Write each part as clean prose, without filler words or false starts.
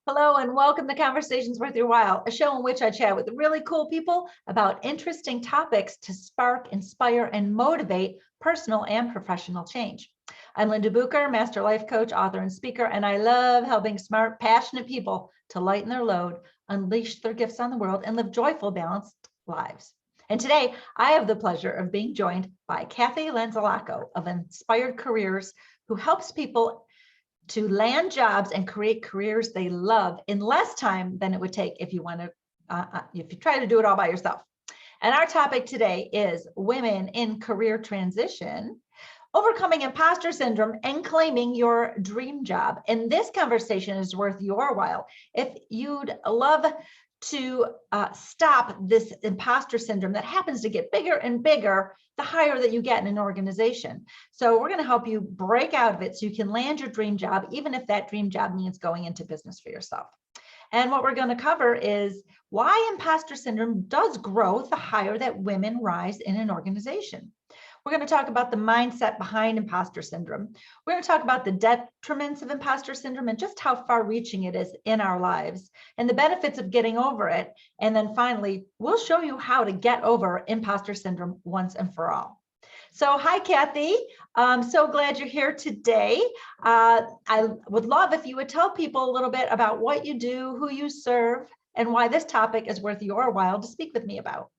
Hello and welcome to Conversations Worth Your While, a show in which I chat with really cool people about interesting topics to spark, inspire, and motivate personal and professional change. I'm Linda Bucher, Master Life Coach, author, and speaker, and I love helping smart, passionate people to lighten their load, unleash their gifts on the world, and live joyful, balanced lives. And today, I have the pleasure of being joined by Cathy Lanzalaco of Inspired Careers, who helps people to land jobs and create careers they love in less time than it would take if you try to do it all by yourself. And our topic today is women in career transition, overcoming imposter syndrome and claiming your dream job. And this conversation is worth your while. If you'd love to stop this imposter syndrome that happens to get bigger and bigger the higher that you get in an organization. So we're going to help you break out of it so you can land your dream job, even if that dream job means going into business for yourself. And what we're going to cover is why imposter syndrome does grow the higher that women rise in an organization. We're going to talk about the mindset behind imposter syndrome. We're going to talk about the detriments of imposter syndrome and just how far-reaching it is in our lives and the benefits of getting over it. And then finally, we'll show you how to get over imposter syndrome once and for all. So hi, Cathy. I'm so glad you're here today. I would love if you would tell people a little bit about what you do, who you serve, and why this topic is worth your while to speak with me about.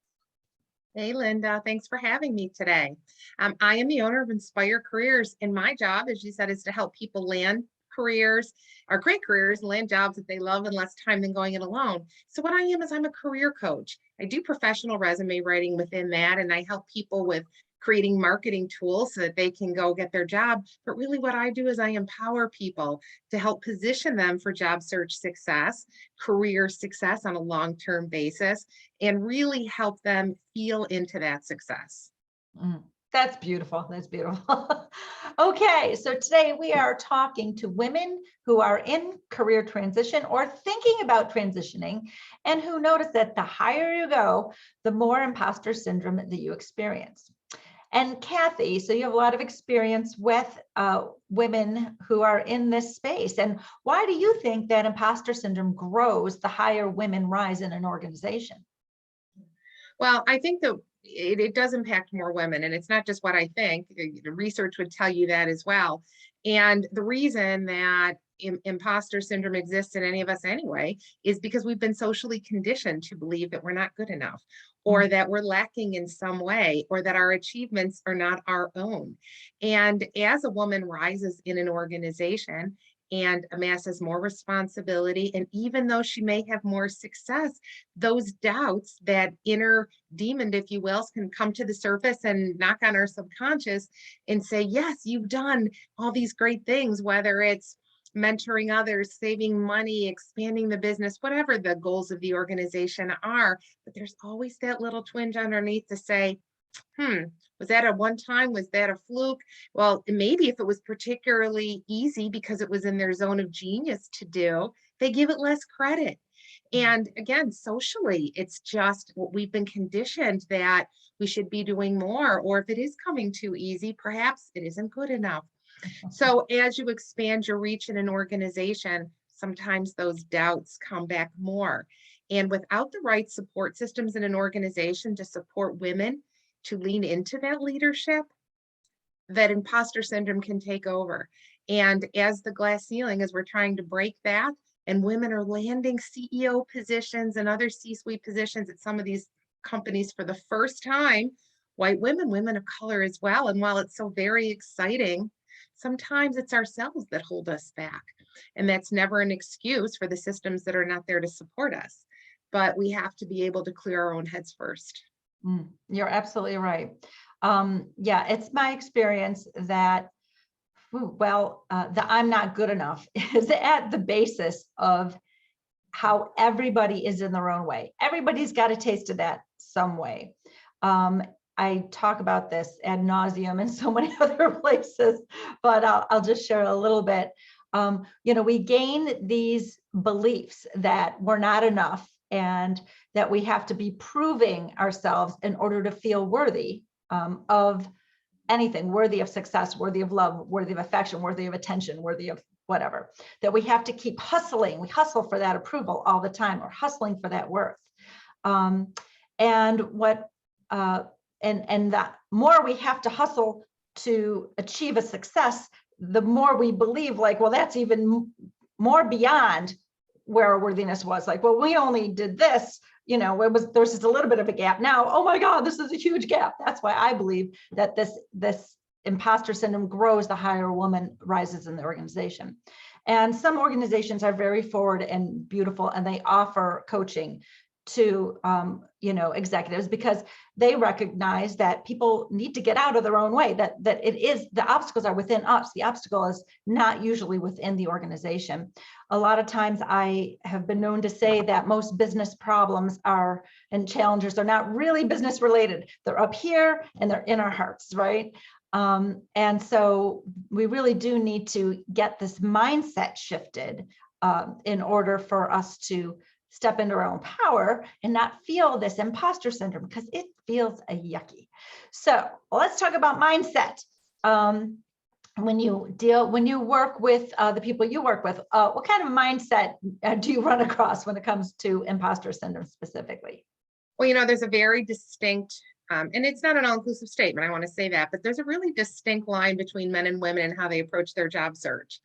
Hey, Linda, thanks for having me today. I am the owner of Inspire Careers, and my job, as you said, is to help people land careers or create careers and land jobs that they love in less time than going it alone. So what I am is I'm a career coach. I do professional resume writing within that, and I help people with creating marketing tools so that they can go get their job. But really what I do is I empower people to help position them for job search success, career success on a long-term basis, and really help them feel into that success. That's beautiful. That's beautiful. Okay, so today we are talking to women who are in career transition or thinking about transitioning and who notice that the higher you go, the more imposter syndrome that you experience. And Cathy, so you have a lot of experience with women who are in this space. And why do you think that imposter syndrome grows the higher women rise in an organization? Well, I think that it does impact more women, and it's not just what I think. The research would tell you that as well. And the reason that imposter syndrome exists in any of us anyway is because we've been socially conditioned to believe that we're not good enough, or that we're lacking in some way, or that our achievements are not our own. And as a woman rises in an organization and amasses more responsibility, and even though she may have more success, those doubts, that inner demon, if you will, can come to the surface and knock on our subconscious and say, yes, you've done all these great things, whether it's mentoring others, saving money, expanding the business, whatever the goals of the organization are. But there's always that little twinge underneath to say, was that a one time? Was that a fluke? Well, maybe if it was particularly easy because it was in their zone of genius to do, they give it less credit. And again, socially, it's just what we've been conditioned that we should be doing more, or if it is coming too easy, perhaps it isn't good enough. So as you expand your reach in an organization, sometimes those doubts come back more. And without the right support systems in an organization to support women to lean into that leadership, that imposter syndrome can take over. And as the glass ceiling, as we're trying to break that, and women are landing CEO positions and other C-suite positions at some of these companies for the first time, white women, women of color as well. And while it's so very exciting, sometimes it's ourselves that hold us back. And that's never an excuse for the systems that are not there to support us. But we have to be able to clear our own heads first. You're absolutely right. Yeah, it's my experience that, the I'm not good enough is at the basis of how everybody is in their own way. Everybody's got a taste of that some way. I talk about this ad nauseum in so many other places, but I'll just share a little bit. We gain these beliefs that we're not enough and that we have to be proving ourselves in order to feel worthy of anything, worthy of success, worthy of love, worthy of affection, worthy of attention, worthy of whatever, that we have to keep hustling. We hustle for that approval all the time, or hustling for that worth. And the more we have to hustle to achieve a success, the more we believe like, well, that's even more beyond where our worthiness was. Like, well, we only did this, there's just a little bit of a gap. Now, oh my God, this is a huge gap. That's why I believe that this imposter syndrome grows the higher a woman rises in the organization. And some organizations are very forward and beautiful, and they offer coaching to executives, because they recognize that people need to get out of their own way, that it is, the obstacles are within us. The obstacle is not usually within the organization. A lot of times I have been known to say that most business problems and challenges are not really business related. They're up here and they're in our hearts, right? And so we really do need to get this mindset shifted in order for us to step into our own power and not feel this imposter syndrome, because it feels yucky. So let's talk about mindset. When you work with the people you work with, what kind of mindset do you run across when it comes to imposter syndrome specifically? Well, there's a very distinct, and it's not an all-inclusive statement, I want to say that, but there's a really distinct line between men and women and how they approach their job search.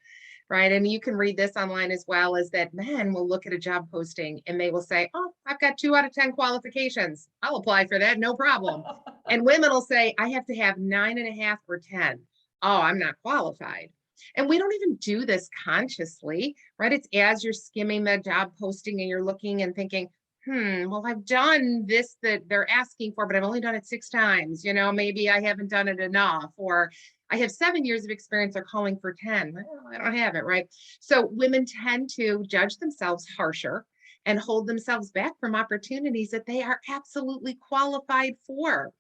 Right. And you can read this online as well, as that men will look at a job posting and they will say, oh, I've got 2 out of 10 qualifications. I'll apply for that. No problem. And women will say, I have to have 9.5 or 10. Oh, I'm not qualified. And we don't even do this consciously, right? It's as you're skimming the job posting and you're looking and thinking, well, I've done this that they're asking for, but I've only done it 6 times. Maybe I haven't done it enough, or I have 7 years of experience, they're calling for 10. Well, I don't have it, right? So women tend to judge themselves harsher and hold themselves back from opportunities that they are absolutely qualified for.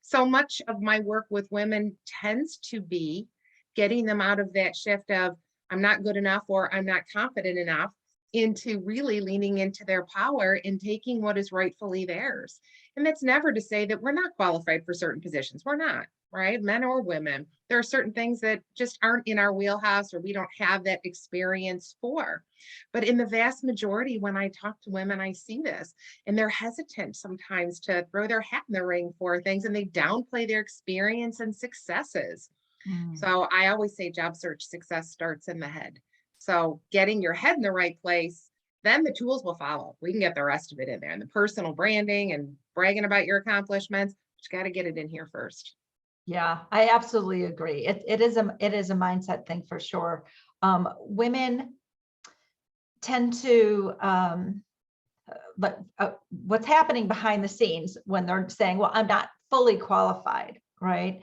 So much of my work with women tends to be getting them out of that shift of, I'm not good enough or I'm not confident enough, into really leaning into their power and taking what is rightfully theirs. And that's never to say that we're not qualified for certain positions. We're not, right? Men or women. There are certain things that just aren't in our wheelhouse, or we don't have that experience for. But in the vast majority, when I talk to women, I see this, and they're hesitant sometimes to throw their hat in the ring for things, and they downplay their experience and successes. So I always say job search success starts in the head. So getting your head in the right place, then the tools will follow. We can get the rest of it in there, and the personal branding and bragging about your accomplishments. You got to get it in here first. Yeah, I absolutely agree. It is a mindset thing for sure. Women tend to, but what's happening behind the scenes when they're saying, well, I'm not fully qualified, right?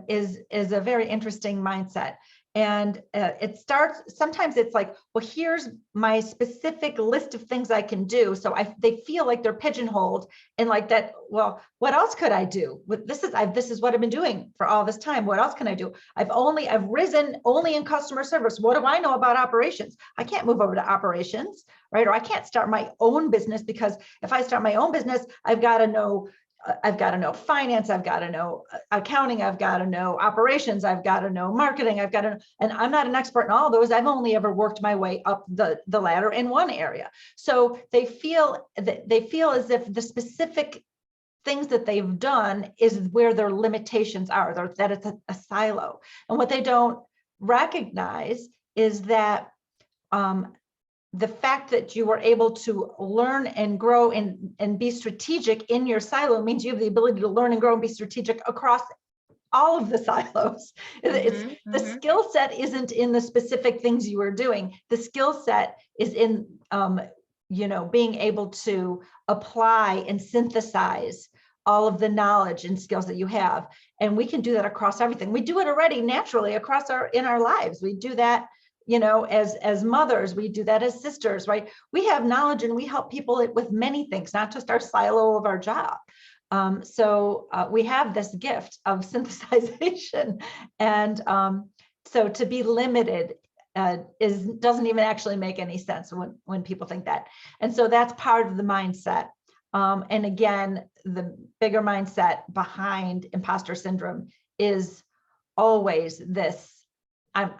Is a very interesting mindset. And sometimes it's like, well, here's my specific list of things I can do. So they feel like they're pigeonholed and like that, well, what else could I do? This is what I've been doing for all this time. What else can I do? I've risen only in customer service. What do I know about operations? I can't move over to operations, right? Or I can't start my own business, because if I start my own business, I've got to know finance, I've got to know accounting, I've got to know operations, I've got to know marketing, and I'm not an expert in all those. I've only ever worked my way up the ladder in one area. So they feel as if the specific things that they've done is where their limitations are, that it's a silo. And what they don't recognize is that the fact that you were able to learn and grow and be strategic in your silo means you have the ability to learn and grow and be strategic across all of the silos. The skill set isn't in the specific things you are doing. The skill set is in, being able to apply and synthesize all of the knowledge and skills that you have. And we can do that across everything. We do it already naturally in our lives. We do that as mothers, we do that as sisters, right? We have knowledge and we help people with many things, not just our silo of our job. So we have this gift of synthesization. And so to be limited doesn't even actually make any sense when people think that. And so that's part of the mindset. And again, the bigger mindset behind imposter syndrome is always this: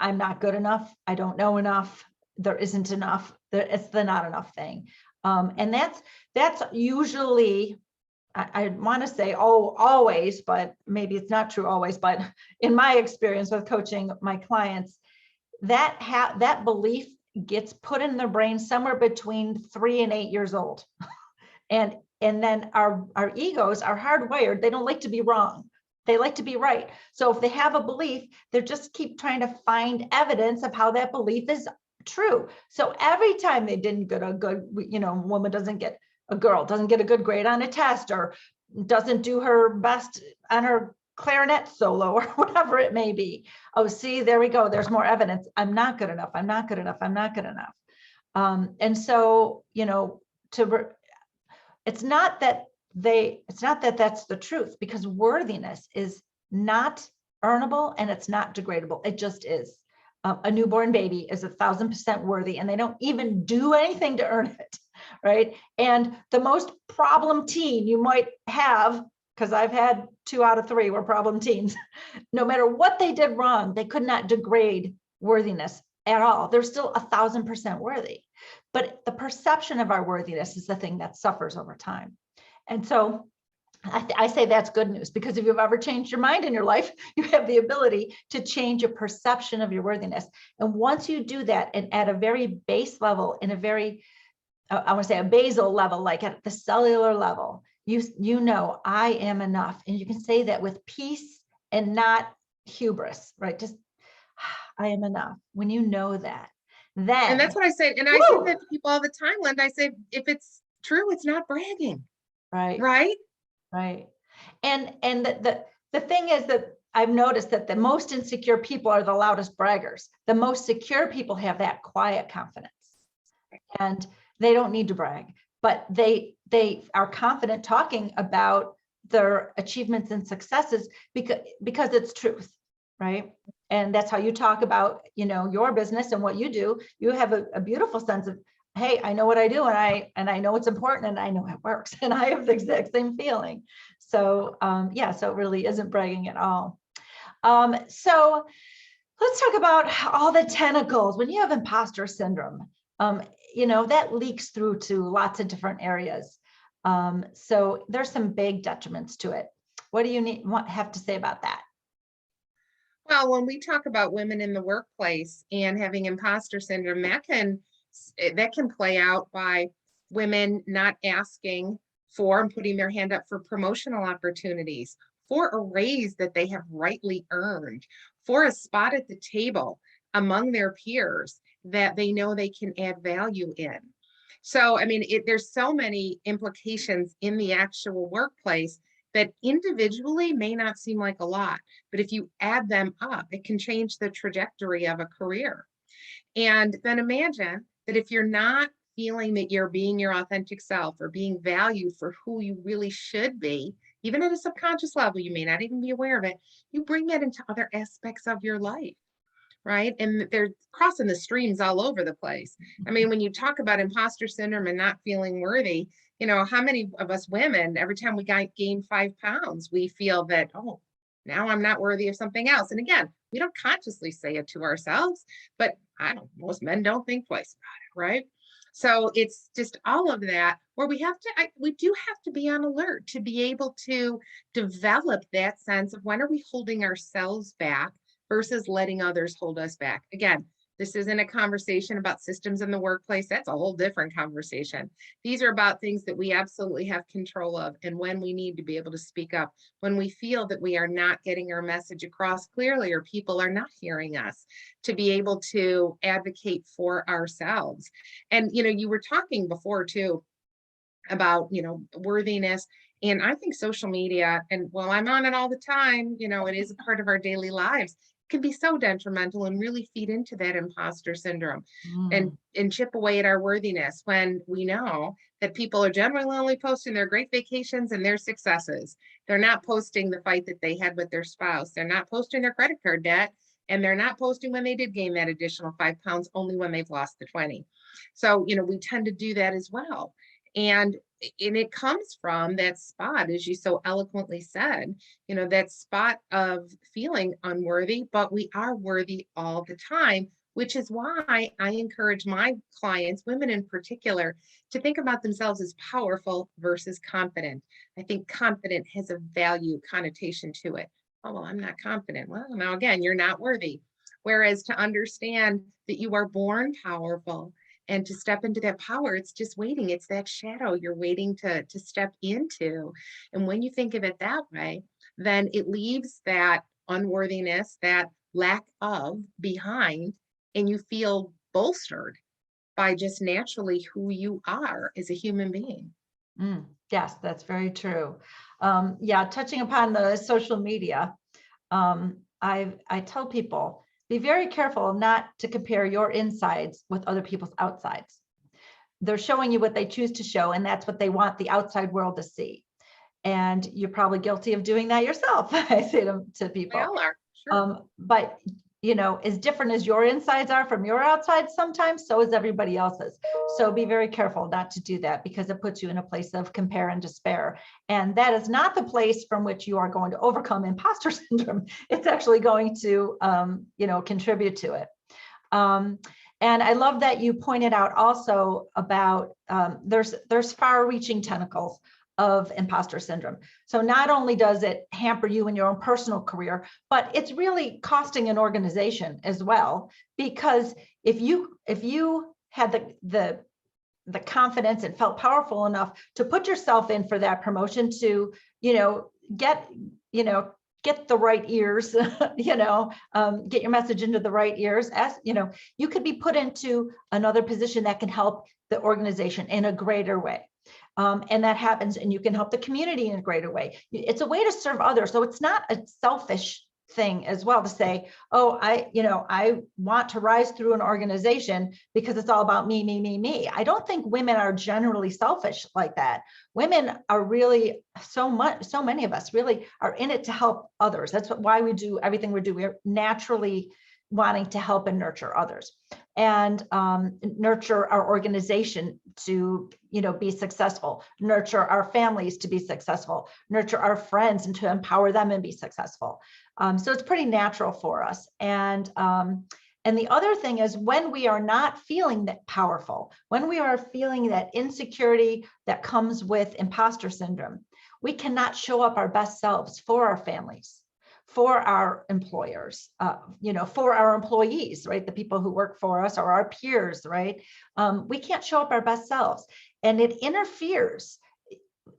I'm not good enough. I don't know enough. There isn't enough. It's the not enough thing. And that's usually, I want to say, oh, always, but maybe it's not true always, but in my experience with coaching my clients, that belief gets put in their brain somewhere between 3 and 8 years old. And then our egos are hardwired. They don't like to be wrong. They like to be right. So if they have a belief, they just keep trying to find evidence of how that belief is true. So every time they didn't get a good, woman doesn't get, a girl doesn't get a good grade on a test, or doesn't do her best on her clarinet solo, or whatever it may be. Oh, see, there we go. There's more evidence. I'm not good enough. I'm not good enough. I'm not good enough. And so, it's not that that's the truth, because worthiness is not earnable and it's not degradable. It just is. A newborn baby is 1,000% worthy, and they don't even do anything to earn it, right? And the most problem teen you might have, because I've had 2 out of 3 were problem teens, no matter what they did wrong, they could not degrade worthiness at all. They're still 1,000% worthy. But the perception of our worthiness is the thing that suffers over time. And so I say that's good news, because if you've ever changed your mind in your life, you have the ability to change your perception of your worthiness. And once you do that, and at a very base level, in a very, I want to say a basal level, like at the cellular level, you know, I am enough. And you can say that with peace and not hubris, right? Just, I am enough. When you know that, then. And that's what I say. And I say that to people all the time, Linda. I say, if it's true, it's not bragging. Right. Right. Right. And the thing is that I've noticed that the most insecure people are the loudest braggers. The most secure people have that quiet confidence, and they don't need to brag, but they are confident talking about their achievements and successes because it's truth, right? And that's how you talk about, your business and what you do. You have a beautiful sense of, hey, I know what I do, and I know it's important, and I know it works, and I have the exact same feeling. So so it really isn't bragging at all. So let's talk about all the tentacles. When you have imposter syndrome, that leaks through to lots of different areas. So there's some big detriments to it. What do you have to say about that? Well, when we talk about women in the workplace and having imposter syndrome, that can play out by women not asking for and putting their hand up for promotional opportunities, for a raise that they have rightly earned, for a spot at the table among their peers that they know they can add value in. So, I mean, there's so many implications in the actual workplace that individually may not seem like a lot, but if you add them up, it can change the trajectory of a career. And then imagine that if you're not feeling that you're being your authentic self or being valued for who you really should be, even at a subconscious level, you may not even be aware of it, you bring that into other aspects of your life, right? And they're crossing the streams all over the place. I mean, when you talk about imposter syndrome and not feeling worthy, how many of us women, every time we gain 5 pounds, we feel that, oh, now I'm not worthy of something else. And again, we don't consciously say it to ourselves, but most men don't think twice about it, right? So it's just all of that where we do have to be on alert to be able to develop that sense of when are we holding ourselves back versus letting others hold us back. Again, this isn't a conversation about systems in the workplace. That's a whole different conversation. These are about things that we absolutely have control of, and when we need to be able to speak up, when we feel that we are not getting our message across clearly or people are not hearing us, to be able to advocate for ourselves. And, you were talking before too about, worthiness. And I think social media, and while I'm on it all the time, it is a part of our daily lives, can be so detrimental and really feed into that imposter syndrome and chip away at our worthiness when we know that people are generally only posting their great vacations and their successes. They're not posting the fight that they had with their spouse. They're not posting their credit card debt, and they're not posting when they did gain that additional 5 pounds, only when they've lost the 20. So, we tend to do that as well. And it comes from that spot, as you so eloquently said, that spot of feeling unworthy, but we are worthy all the time, which is why I encourage my clients, women in particular, to think about themselves as powerful versus confident. I think confident has a value connotation to it. Oh, well, I'm not confident. Well, now again, you're not worthy. Whereas to understand that you are born powerful and to step into that power, it's just waiting. It's that shadow you're waiting to step into. And when you think of it that way, then it leaves that unworthiness, that lack of behind, and you feel bolstered by just naturally who you are as a human being. Yes, that's very true. Yeah, touching upon the social media, I tell people, be very careful not to compare your insides with other people's outsides. They're showing you what they choose to show, and that's what they want the outside world to see. And you're probably guilty of doing that yourself. I say to people. We all are, sure. But as different as your insides are from your outsides, sometimes so is everybody else's. So be very careful not to do that, because it puts you in a place of compare and despair. And that is not the place from which you are going to overcome imposter syndrome. It's actually going to, contribute to it. And I love that you pointed out also about there's far-reaching tentacles of imposter syndrome. So not only does it hamper you in your own personal career, but it's really costing an organization as well. Because if you had the confidence and felt powerful enough to put yourself in for that promotion, to get the right ears, get your message into the right ears, as you could be put into another position that can help the organization in a greater way. And that happens, and you can help the community in a greater way. It's a way to serve others. So it's not a selfish thing as well to say, oh, I want to rise through an organization because it's all about me, me, me, me. I don't think women are generally selfish like that. Women are really so many of us really are in it to help others. That's why we do everything we do. We're naturally wanting to help and nurture others, and nurture our organization to be successful, nurture our families to be successful, nurture our friends and to empower them and be successful. So it's pretty natural for us. And the other thing is, when we are not feeling that powerful, when we are feeling that insecurity that comes with imposter syndrome, we cannot show up our best selves for our families, for our employers, for our employees, right? The people who work for us, or our peers, right? We can't show up our best selves, and it interferes.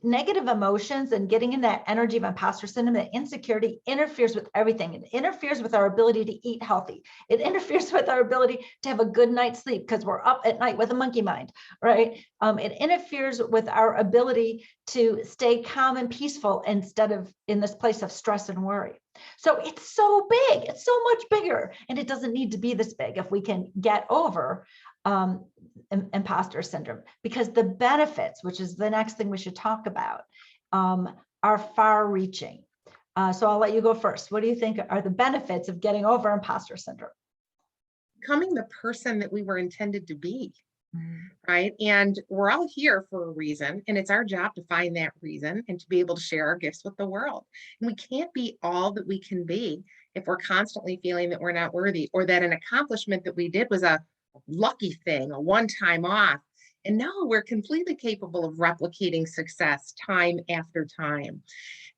Negative emotions and getting in that energy of imposter syndrome, that insecurity interferes with everything. It interferes with our ability to eat healthy. It interferes with our ability to have a good night's sleep because we're up at night with a monkey mind, right? It interferes with our ability to stay calm and peaceful instead of in this place of stress and worry. So it's so big, it's so much bigger, and it doesn't need to be this big if we can get over imposter syndrome, because the benefits, which is the next thing we should talk about, are far-reaching. So I'll let you go first. What do you think are the benefits of getting over imposter syndrome? Becoming the person that we were intended to be, right? And we're all here for a reason, and it's our job to find that reason and to be able to share our gifts with the world. And we can't be all that we can be if we're constantly feeling that we're not worthy, or that an accomplishment that we did was a lucky thing, a one-time off. And no, we're completely capable of replicating success time after time.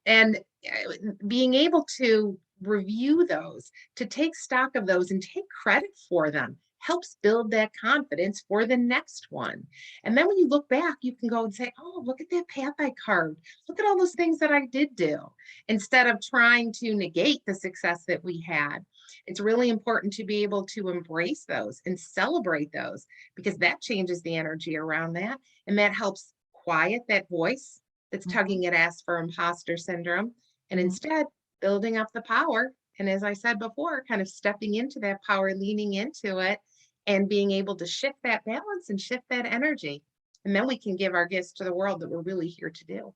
And being able to review those, to take stock of those and take credit for them, helps build that confidence for the next one. And then when you look back, you can go and say, oh, look at that path I carved. Look at all those things that I did do, instead of trying to negate the success that we had. It's really important to be able to embrace those and celebrate those, because that changes the energy around that. And that helps quiet that voice that's tugging at us for imposter syndrome, and instead building up the power. And as I said before, kind of stepping into that power, leaning into it, and being able to shift that balance and shift that energy. And then we can give our gifts to the world that we're really here to do.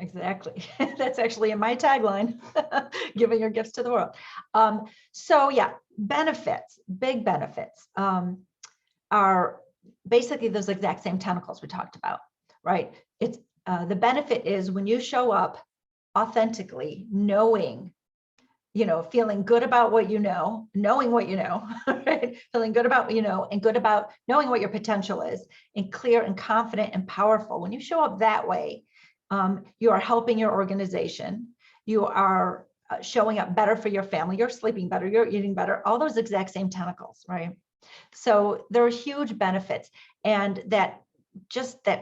Exactly. That's actually in my tagline, giving your gifts to the world. So yeah, benefits, big benefits, are basically those exact same tentacles we talked about. right? It's the benefit is when you show up authentically, knowing, feeling good about what you know, knowing what you know, right? Feeling good about what you know, and good about knowing what your potential is, and clear and confident and powerful. When you show up that way, you are helping your organization. You are showing up better for your family. You're sleeping better. You're eating better. All those exact same tentacles, right? So there are huge benefits, and that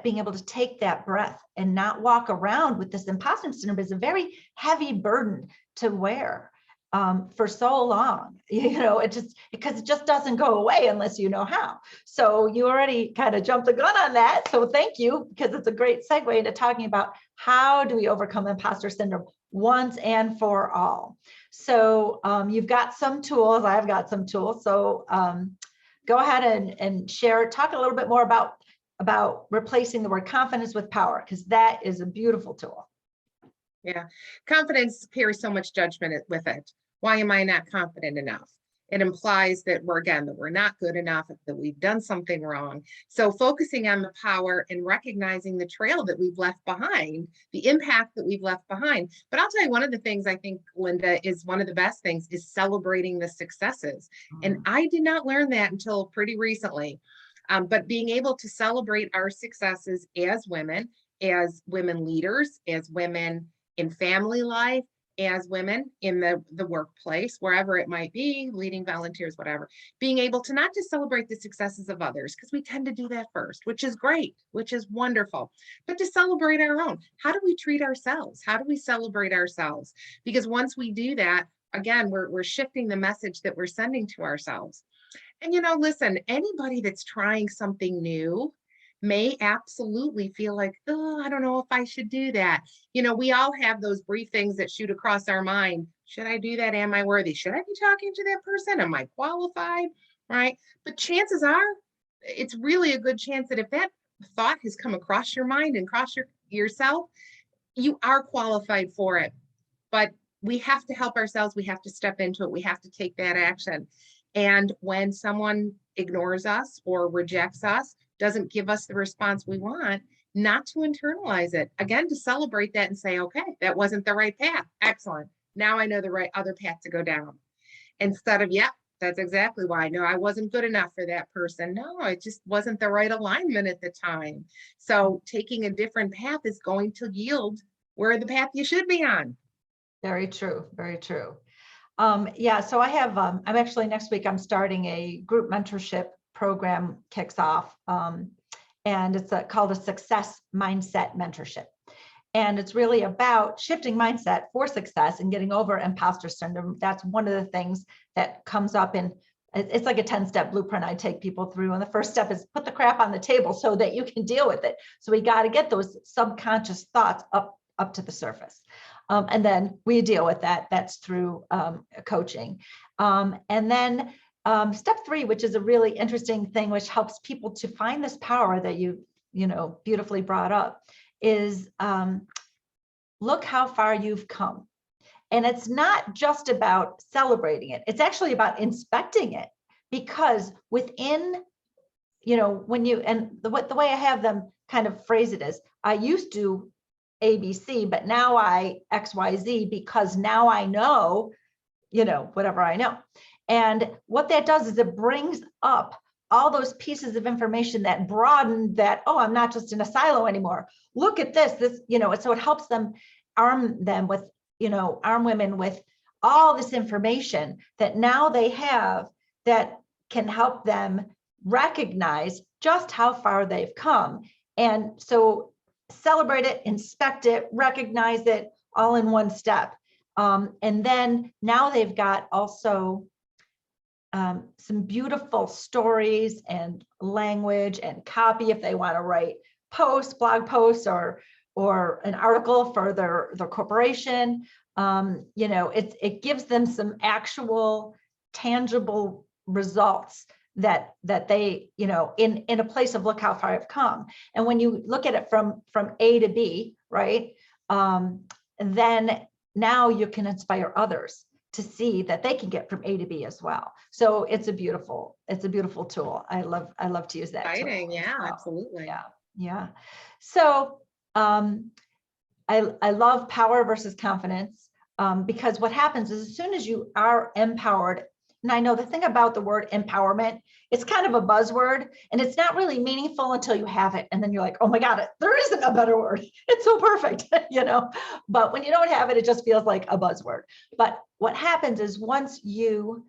being able to take that breath and not walk around with this imposter syndrome is a very heavy burden to wear for so long, because it just doesn't go away unless you know how. So you already kind of jumped the gun on that. So thank you, because it's a great segue into talking about how do we overcome imposter syndrome once and for all. So you've got some tools, I've got some tools. So go ahead and share, talk a little bit more about replacing the word confidence with power, because that is a beautiful tool. Yeah, confidence carries so much judgment with it. Why am I not confident enough? It implies that we're not good enough, that we've done something wrong. So focusing on the power and recognizing the trail that we've left behind, the impact that we've left behind. But I'll tell you, one of the things I think, Linda, is one of the best things is celebrating the successes. And I did not learn that until pretty recently. But being able to celebrate our successes as women leaders, as women in family life, as women in the workplace, wherever it might be, leading volunteers, whatever, being able to not just celebrate the successes of others, because we tend to do that first, which is great, which is wonderful, but to celebrate our own. How do we treat ourselves? How do we celebrate ourselves? Because once we do that, again, we're shifting the message that we're sending to ourselves. And listen, anybody that's trying something new may absolutely feel like, oh, I don't know if I should do that. We all have those brief things that shoot across our mind. Should I do that? Am I worthy? Should I be talking to that person? Am I qualified? Right? But chances are, it's really a good chance that if that thought has come across your mind and across yourself, you are qualified for it. But we have to help ourselves. We have to step into it. We have to take that action. And when someone ignores us or rejects us, doesn't give us the response we want, not to internalize it. Again, to celebrate that and say, okay, that wasn't the right path. Excellent. Now I know the right other path to go down. Instead of, yeah, that's exactly why. No, I wasn't good enough for that person. No, it just wasn't the right alignment at the time. So taking a different path is going to yield where the path you should be on. Very true. Very true. Yeah, so I have, I'm actually next week, I'm starting a group mentorship program, kicks off, and it's called a success mindset mentorship. And it's really about shifting mindset for success and getting over imposter syndrome. That's one of the things that comes up in, it's like a 10-step blueprint I take people through. And the first step is put the crap on the table so that you can deal with it. So we got to get those subconscious thoughts up to the surface. And then we deal with that. That's through coaching. And then step 3, which is a really interesting thing, which helps people to find this power that you beautifully brought up, is look how far you've come. And it's not just about celebrating it. It's actually about inspecting it, because within, when you, and the way I have them kind of phrase it is, I used to ABC, but now I XYZ, because now I know, whatever I know. And what that does is it brings up all those pieces of information that broaden that, oh, I'm not just in a silo anymore. Look at this, so it helps them arm women with all this information that now they have that can help them recognize just how far they've come. And so celebrate it, inspect it, recognize it all in one step. And then now they've got also some beautiful stories and language and copy if they want to write blog posts or an article for their corporation. It gives them some actual tangible results that they, in a place of look how far I've come. And when you look at it from A to B, right, then now you can inspire others to see that they can get from A to B as well. So it's a beautiful tool. I love to use that. Exciting. Tool Yeah, well. absolutely. Yeah. Yeah. So I love power versus confidence, because what happens is as soon as you are empowered, and I know the thing about the word empowerment, it's kind of a buzzword and it's not really meaningful until you have it. And then you're like, oh my God, there isn't a better word. It's so perfect, but when you don't have it, it just feels like a buzzword. But what happens is once you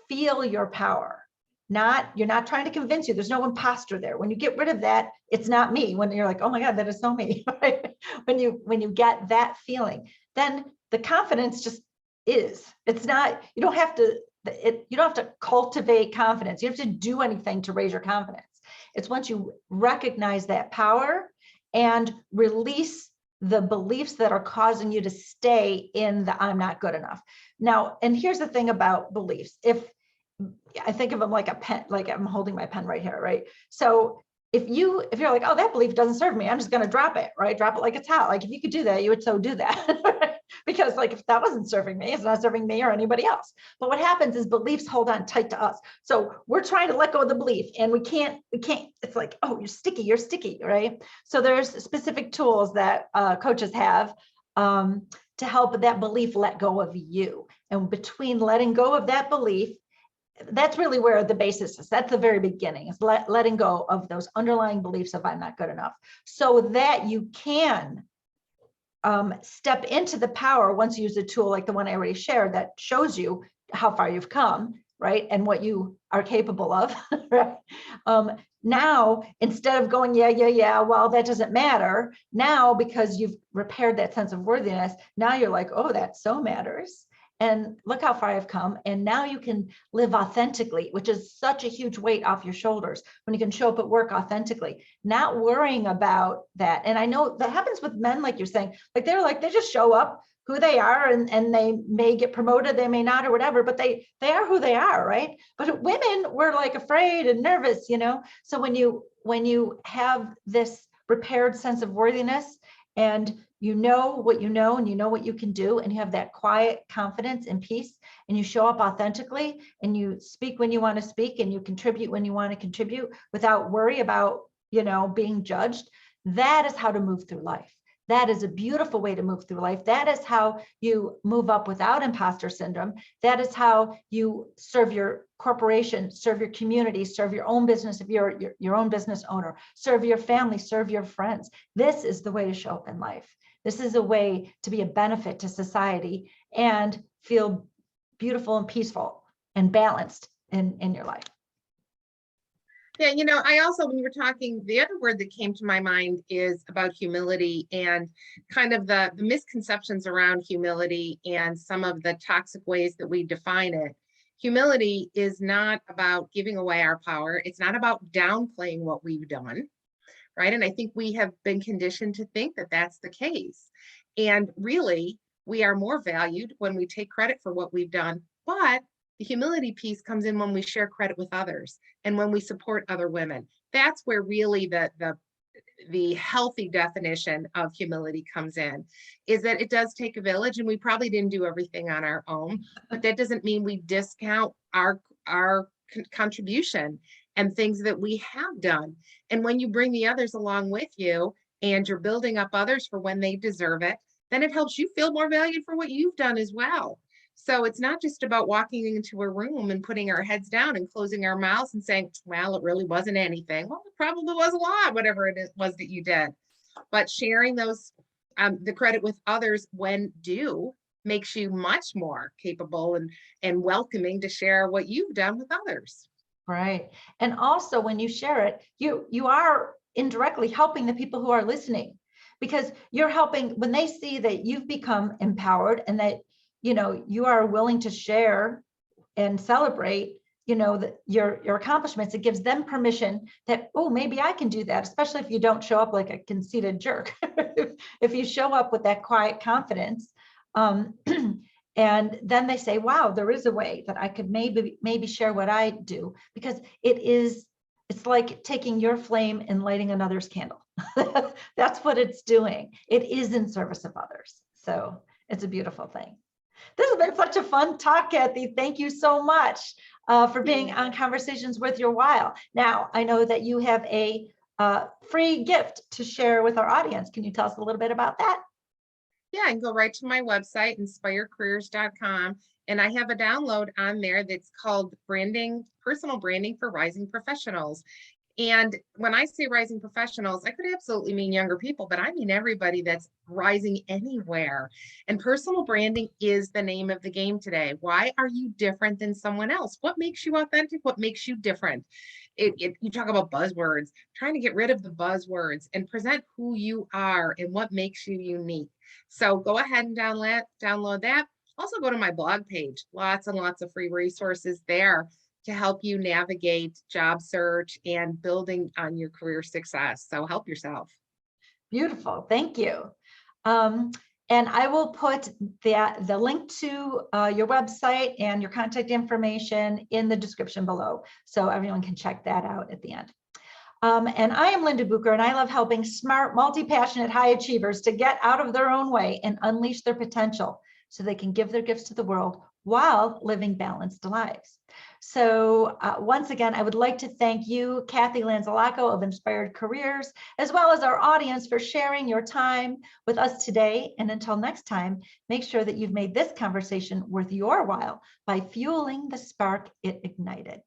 feel your power, you're not trying to convince you, there's no imposter there. When you get rid of that, it's not me. When you're like, oh my God, that is so me. Right? When you get that feeling, then the confidence just is. It's not, you don't have to cultivate confidence. You don't have to do anything to raise your confidence. It's once you recognize that power and release the beliefs that are causing you to stay in the I'm not good enough. Now, and here's the thing about beliefs. If I think of them like a pen, like I'm holding my pen right here, right? So if you're like, oh, that belief doesn't serve me, I'm just going to drop it, right? Drop it like it's hot. Like if you could do that, you would so do that. Because like if that wasn't serving me, it's not serving me or anybody else. But what happens is beliefs hold on tight to us. So we're trying to let go of the belief and we can't, it's like, oh, you're sticky, right? So there's specific tools that coaches have to help that belief let go of you. And between letting go of that belief, that's really where the basis is. That's the very beginning, is letting go of those underlying beliefs of I'm not good enough, so that you can step into the power once you use a tool like the one I already shared that shows you how far you've come, right? And what you are capable of, right? Now, instead of going, yeah, well, that doesn't matter. Now, because you've repaired that sense of worthiness, now you're like, oh, that so matters. And look how far I've come. And now you can live authentically, which is such a huge weight off your shoulders when you can show up at work authentically, not worrying about that. And I know that happens with men, like you're saying, like they just show up who they are, and they may get promoted, they may not, or whatever, but they are who they are, right? But women were like afraid and nervous, So when you have this repaired sense of worthiness, and you know what you know, and you know what you can do, and you have that quiet confidence and peace, and you show up authentically, and you speak when you want to speak, and you contribute when you want to contribute without worry about, being judged. That is how to move through life. That is a beautiful way to move through life. That is how you move up without imposter syndrome. That is how you serve your corporation, serve your community, serve your own business if you're your own business owner, serve your family, serve your friends. This is the way to show up in life. This is a way to be a benefit to society and feel beautiful and peaceful and balanced in your life. Yeah, I also, when you were talking, the other word that came to my mind is about humility, and kind of the misconceptions around humility and some of the toxic ways that we define it. Humility is not about giving away our power. It's not about downplaying what we've done, right? And I think we have been conditioned to think that that's the case. And really, we are more valued when we take credit for what we've done. But the humility piece comes in when we share credit with others and when we support other women. That's where really the healthy definition of humility comes in, is that it does take a village, and we probably didn't do everything on our own, but that doesn't mean we discount our contribution and things that we have done. And when you bring the others along with you and you're building up others for when they deserve it, then it helps you feel more valued for what you've done as well. So it's not just about walking into a room and putting our heads down and closing our mouths and saying, well, it really wasn't anything. Well, it probably was a lot, whatever it was that you did. But sharing those, the credit with others when due, makes you much more capable and welcoming to share what you've done with others. Right. And also when you share it, you are indirectly helping the people who are listening, because you're helping when they see that you've become empowered and that you are willing to share and celebrate, your accomplishments. It gives them permission that, oh, maybe I can do that, especially if you don't show up like a conceited jerk. If you show up with that quiet confidence, and then they say, wow, there is a way that I could maybe share what I do, because it's like taking your flame and lighting another's candle. That's what it's doing. It is in service of others. So it's a beautiful thing. This has been such a fun talk, Cathy. Thank you so much for being on Conversations Worth Your While. Now, I know that you have a free gift to share with our audience. Can you tell us a little bit about that? Yeah, I can go right to my website, inspirecareers.com, and I have a download on there that's called Personal Branding for Rising Professionals. And when I say rising professionals, I could absolutely mean younger people, but I mean everybody that's rising anywhere. And personal branding is the name of the game today. Why are you different than someone else? What makes you authentic? What makes you different? You talk about buzzwords, trying to get rid of the buzzwords and present who you are and what makes you unique. So go ahead and download that. Also go to my blog page, lots and lots of free resources there to help you navigate job search and building on your career success. So help yourself. Beautiful, thank you. And I will put the link to your website and your contact information in the description below, so everyone can check that out at the end. And I am Linda Bucher, and I love helping smart, multi-passionate high achievers to get out of their own way and unleash their potential so they can give their gifts to the world while living balanced lives. So once again, I would like to thank you, Cathy Lanzalaco of Inspired Careers, as well as our audience for sharing your time with us today. And until next time, make sure that you've made this conversation worth your while by fueling the spark it ignited.